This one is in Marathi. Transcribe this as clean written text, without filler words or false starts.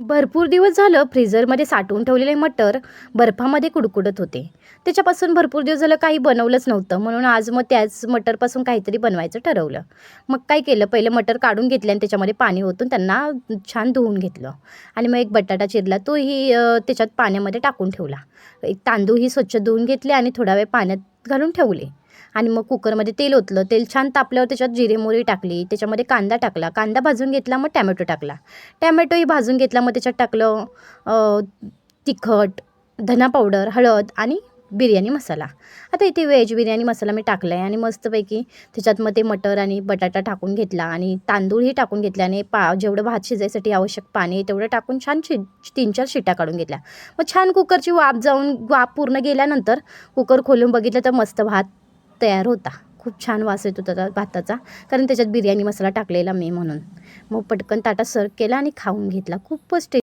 भरपूर दिवस झालं फ्रीझरमध्ये साठवून ठेवलेले मटर बर्फामध्ये कुडकुडत होते. त्याच्यापासून भरपूर दिवस झालं काही बनवलंच नव्हतं, म्हणून आज मग त्याच मटरपासून काहीतरी बनवायचं ठरवलं. मग काय केलं, पहिलं मटर काढून घेतले आणि त्याच्यामध्ये पाणी ओतून त्यांना छान धुवून घेतलं. आणि मग एक बटाटा चिरला, तोही त्याच्यात पाण्यामध्ये टाकून ठेवला. एक तांदूळही स्वच्छ धुवून घेतले आणि थोडा वेळ पाण्यात घालून ठेवले. आणि मग कुकरमध्ये तेल ओतलं. तेल छान तापल्यावर त्याच्यात जिरे मोहरी टाकली. त्याच्यामध्ये कांदा टाकला. कांदा भाजून घेतला, मग टॅमॅटो टाकला. टॅमॅटोही भाजून घेतला. मग त्याच्यात टाकलं तिखट, धना पावडर, हळद आणि बिर्याणी मसाला. आता इथे व्हेज बिर्याणी मसाला मी टाकला आहे आणि मस्तपैकी त्याच्यात मग ते मटर आणि बटाटा टाकून घेतला आणि तांदूळही टाकून घेतले आणि जेवढं भात शिजायसाठी आवश्यक पाणी आहे तेवढं टाकून छान 3-4 शिट्ट्या काढून घेतल्या. मग छान कुकरची वाफ पूर्ण गेल्यानंतर कुकर खोलून बघितलं तर मस्त भात तयार होता. खूप छान वास येत होता त्या भाताचा, कारण त्याच्यात बिर्याणी मसाला टाकलेला मी म्हणून. मग पटकन ताटात सर्व्ह केला आणि खाऊन घेतला. खूपच